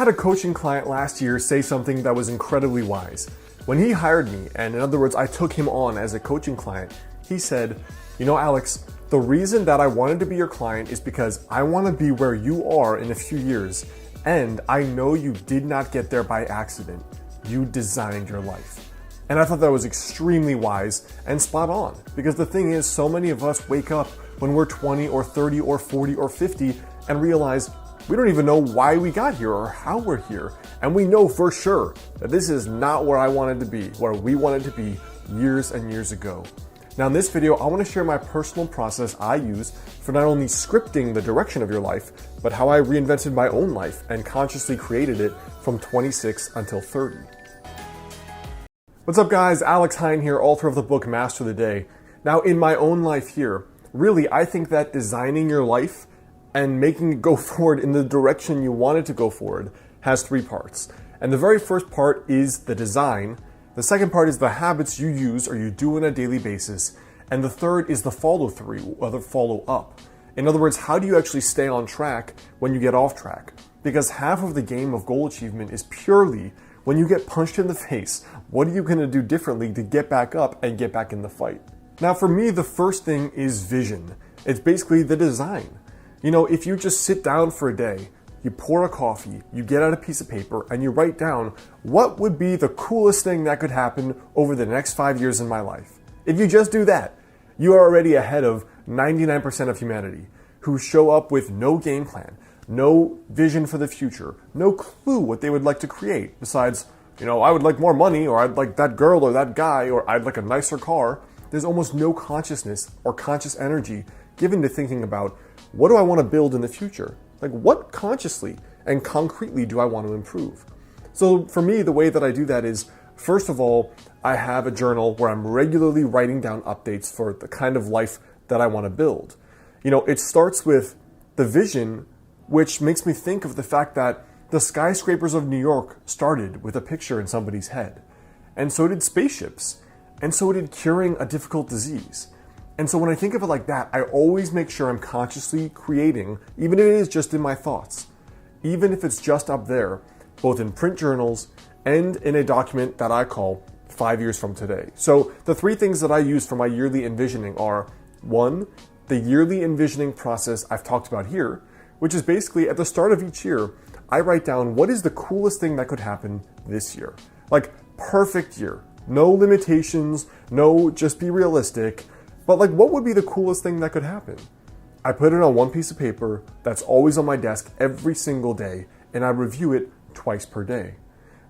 had a coaching client last year say something that was incredibly wise. When he hired me, and in other words, I took him on as a coaching client, he said, "You know, Alex, the reason that I wanted to be your client is because I want to be where you are in a few years, and I know you did not get there by accident. You designed your life." And I thought that was extremely wise and spot on, because the thing is, so many of us wake up when we're 20 or 30 or 40 or 50 and realize we don't even know why we got here or how we're here. And we know for sure that this is not where I wanted to be, where we wanted to be years and years ago. Now in this video, I want to share my personal process I use for not only scripting the direction of your life, but how I reinvented my own life and consciously created it from 26 until 30. What's up guys, Alex Hine here, author of the book Master the Day. Now in my own life here, really I think that designing your life and making it go forward in the direction you want it to go forward has three parts. And the very first part is the design. The second part is the habits you use or you do on a daily basis. And the third is the follow through or the follow up. In other words, how do you actually stay on track when you get off track? Because half of the game of goal achievement is purely when you get punched in the face, what are you going to do differently to get back up and get back in the fight? Now for me, the first thing is vision. It's basically the design. You know, if you just sit down for a day, you pour a coffee, you get out a piece of paper, and you write down what would be the coolest thing that could happen over the next 5 years in my life. If you just do that, you are already ahead of 99% of humanity who show up with no game plan, no vision for the future, no clue what they would like to create besides, you know, I would like more money, or I'd like that girl or that guy, or I'd like a nicer car. There's almost no consciousness or conscious energy given to thinking about what do I want to build in the future? Like what consciously and concretely do I want to improve? So for me, the way that I do that is, first of all, I have a journal where I'm regularly writing down updates for the kind of life that I want to build. You know, it starts with the vision, which makes me think of the fact that the skyscrapers of New York started with a picture in somebody's head. And so did spaceships. And so did curing a difficult disease. And so when I think of it like that, I always make sure I'm consciously creating, even if it is just in my thoughts, even if it's just up there, both in print journals and in a document that I call 5 years from today. So the three things that I use for my yearly envisioning are, one, the yearly envisioning process I've talked about here, which is basically at the start of each year, I write down what is the coolest thing that could happen this year. Like perfect year, no limitations, no just be realistic. But like, what would be the coolest thing that could happen? I put it on one piece of paper that's always on my desk every single day, and I review it twice per day.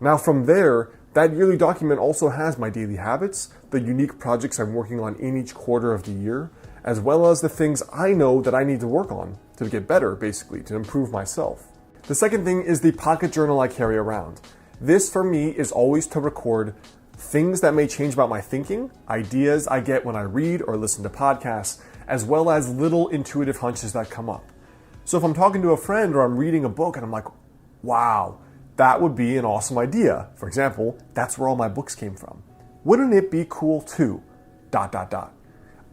Now from there, that yearly document also has my daily habits, the unique projects I'm working on in each quarter of the year, as well as the things I know that I need to work on to get better, basically, to improve myself. The second thing is the pocket journal I carry around. This for me is always to record things that may change about my thinking, ideas I get when I read or listen to podcasts, as well as little intuitive hunches that come up. So if I'm talking to a friend or I'm reading a book and I'm like, wow, that would be an awesome idea. For example, that's where all my books came from. Wouldn't it be cool too? ...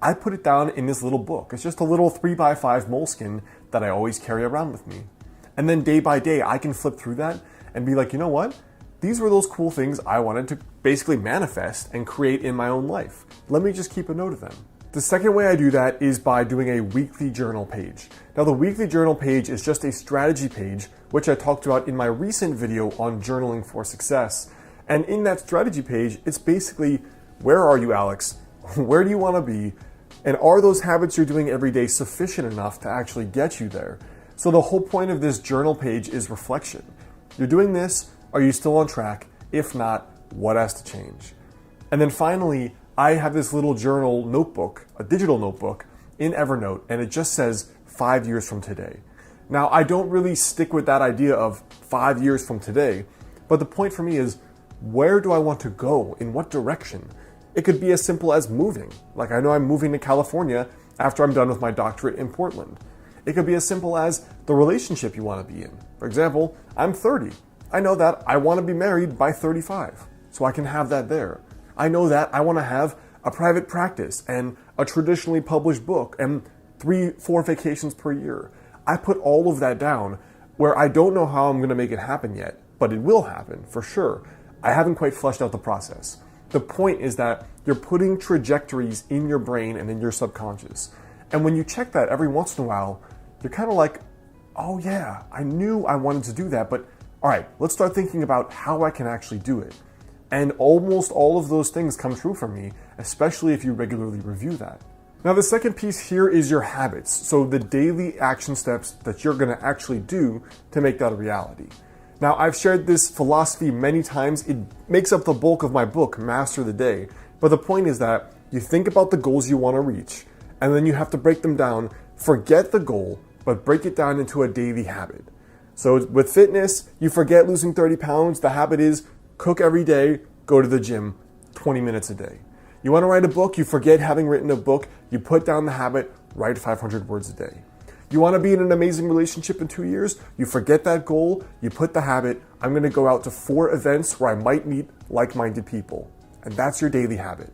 I put it down in this little book. It's just a little 3x5 moleskin that I always carry around with me. And then day by day, I can flip through that and be like, you know what? These were those cool things I wanted to basically manifest and create in my own life. Let me just keep a note of them. The second way I do that is by doing a weekly journal page. Now the weekly journal page is just a strategy page, which I talked about in my recent video on journaling for success. And in that strategy page, it's basically, where are you, Alex? Where do you want to be? And are those habits you're doing every day sufficient enough to actually get you there? So the whole point of this journal page is reflection. You're doing this. Are you still on track? If not, what has to change? And then finally, I have this little journal notebook, a digital notebook in Evernote, and it just says 5 years from today. Now, I don't really stick with that idea of 5 years from today, but the point for me is, where do I want to go? In what direction? It could be as simple as moving. Like I know I'm moving to California after I'm done with my doctorate in Portland. It could be as simple as the relationship you want to be in. For example, I'm 30. I know that I want to be married by 35, so I can have that there. I know that I want to have a private practice and a traditionally published book and 3-4 vacations per year. I put all of that down where I don't know how I'm going to make it happen yet, but it will happen for sure. I haven't quite fleshed out the process. The point is that you're putting trajectories in your brain and in your subconscious. And when you check that every once in a while, you're kind of like, oh yeah, I knew I wanted to do that, but all right, let's start thinking about how I can actually do it. And almost all of those things come true for me, especially if you regularly review that. Now, the second piece here is your habits. So the daily action steps that you're gonna actually do to make that a reality. Now, I've shared this philosophy many times. It makes up the bulk of my book, Master the Day. But the point is that you think about the goals you wanna reach, and then you have to break them down. Forget the goal, but break it down into a daily habit. So with fitness, you forget losing 30 pounds. The habit is cook every day, go to the gym 20 minutes a day. You want to write a book, you forget having written a book, you put down the habit, write 500 words a day. You want to be in an amazing relationship in 2 years, you forget that goal, you put the habit, I'm going to go out to 4 events where I might meet like-minded people. And that's your daily habit.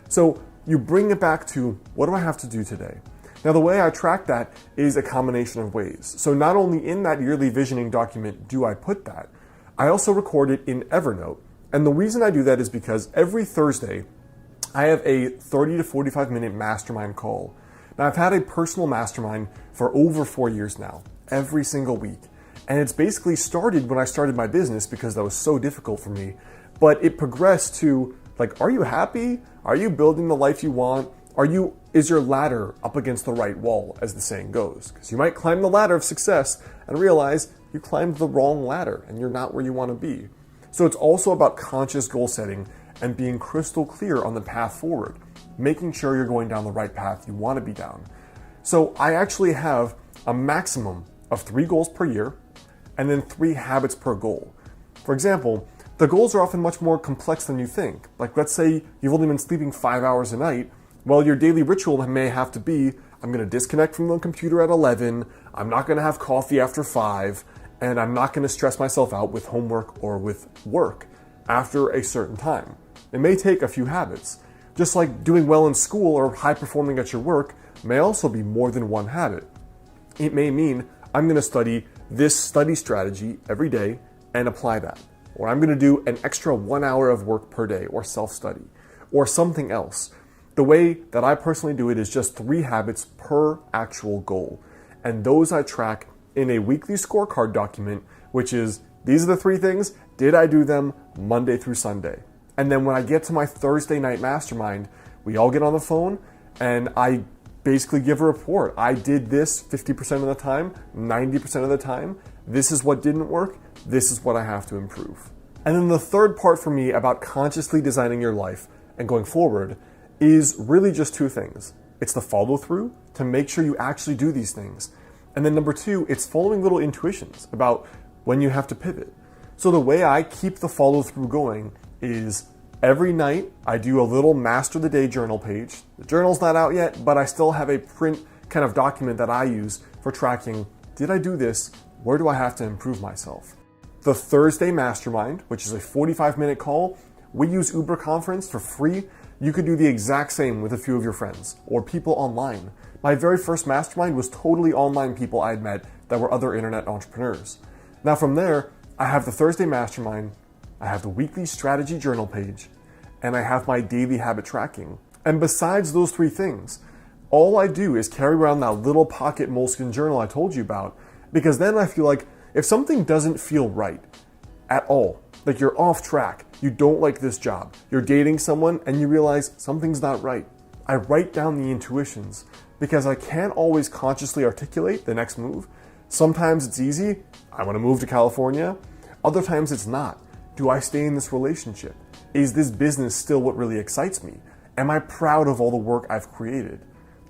So you bring it back to, what do I have to do today? Now, the way I track that is a combination of ways. So not only in that yearly visioning document do I put that, I also record it in Evernote. And the reason I do that is because every Thursday, I have a 30 to 45 minute mastermind call. Now, I've had a personal mastermind for over 4 years now, every single week. And it's basically started when I started my business because that was so difficult for me. But it progressed to, like, are you happy? Are you building the life you want? Is your ladder up against the right wall, as the saying goes? Because you might climb the ladder of success and realize you climbed the wrong ladder and you're not where you want to be. So it's also about conscious goal setting and being crystal clear on the path forward, making sure you're going down the right path you want to be down. So I actually have a maximum of 3 goals per year and then 3 habits per goal. For example, the goals are often much more complex than you think. Like, let's say you've only been sleeping 5 hours a night. Well, your daily ritual may have to be, I'm going to disconnect from the computer at 11, I'm not going to have coffee after 5, and I'm not going to stress myself out with homework or with work after a certain time. It may take a few habits. Just like doing well in school or high performing at your work may also be more than one habit. It may mean I'm going to study this study strategy every day and apply that. Or I'm going to do an extra 1 hour of work per day or self-study or something else. The way that I personally do it is just 3 habits per actual goal. And those I track in a weekly scorecard document, which is, these are the 3 things, did I do them Monday through Sunday? And then when I get to my Thursday night mastermind, we all get on the phone and I basically give a report. I did this 50% of the time, 90% of the time. This is what didn't work. This is what I have to improve. And then the third part for me about consciously designing your life and going forward is really just 2 things. It's the follow through to make sure you actually do these things. And then number 2, it's following little intuitions about when you have to pivot. So the way I keep the follow through going is every night I do a little Master the Day journal page. The journal's not out yet, but I still have a print kind of document that I use for tracking, did I do this? Where do I have to improve myself? The Thursday Mastermind, which is a 45-minute call, we use Uber Conference for free. You could do the exact same with a few of your friends or people online. My very first mastermind was totally online people I had met that were other internet entrepreneurs. Now from there, I have the Thursday Mastermind, I have the weekly strategy journal page, and I have my daily habit tracking. And besides those 3 things, all I do is carry around that little pocket Moleskine journal I told you about, because then I feel like if something doesn't feel right at all, like you're off track, you don't like this job, you're dating someone and you realize something's not right, I write down the intuitions because I can't always consciously articulate the next move. Sometimes it's easy, I want to move to California. Other times it's not. Do I stay in this relationship? Is this business still what really excites me? Am I proud of all the work I've created?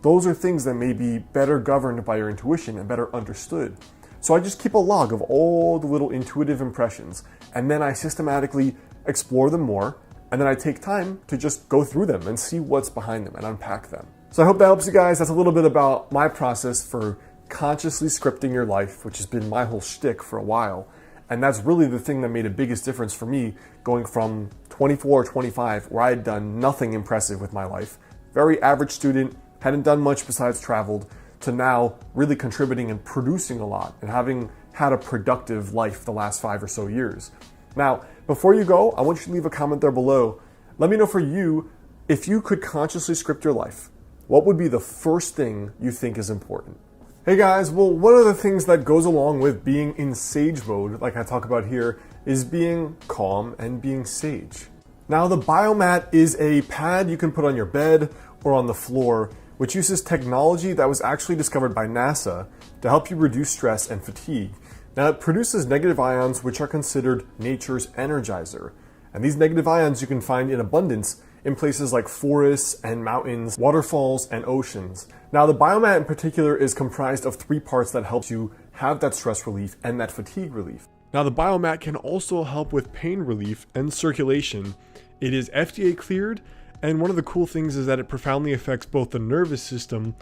Those are things that may be better governed by your intuition and better understood. So I just keep a log of all the little intuitive impressions, and then I systematically explore them more, and then I take time to just go through them and see what's behind them and unpack them. So I hope that helps you guys. That's a little bit about my process for consciously scripting your life, which has been my whole shtick for a while. And that's really the thing that made the biggest difference for me going from 24 or 25, where I had done nothing impressive with my life, very average student, hadn't done much besides traveled, to now really contributing and producing a lot and having had a productive life the last 5 or so years. Now, before you go, I want you to leave a comment there below. Let me know for you, if you could consciously script your life, what would be the first thing you think is important? Hey guys, well, one of the things that goes along with being in sage mode, like I talk about here, is being calm and being sage. Now, the Biomat is a pad you can put on your bed or on the floor, which uses technology that was actually discovered by NASA to help you reduce stress and fatigue. Now, it produces negative ions, which are considered nature's energizer. And these negative ions you can find in abundance in places like forests and mountains, waterfalls, and oceans. Now, the Biomat in particular is comprised of 3 parts that helps you have that stress relief and that fatigue relief. Now, the Biomat can also help with pain relief and circulation. It is FDA cleared, and one of the cool things is that it profoundly affects both the nervous system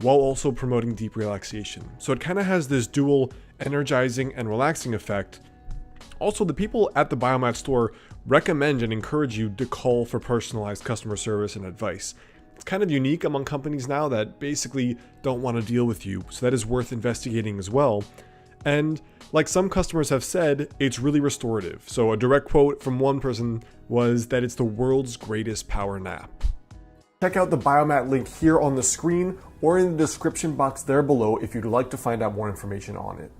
while also promoting deep relaxation. So it kind of has this dual energizing and relaxing effect. Also, the people at the Biomat store recommend and encourage you to call for personalized customer service and advice. It's kind of unique among companies now that basically don't want to deal with you, so that is worth investigating as well. And like some customers have said, it's really restorative. So a direct quote from one person was that it's the world's greatest power nap. Check out the Biomat link here on the screen or in the description box there below if you'd like to find out more information on it.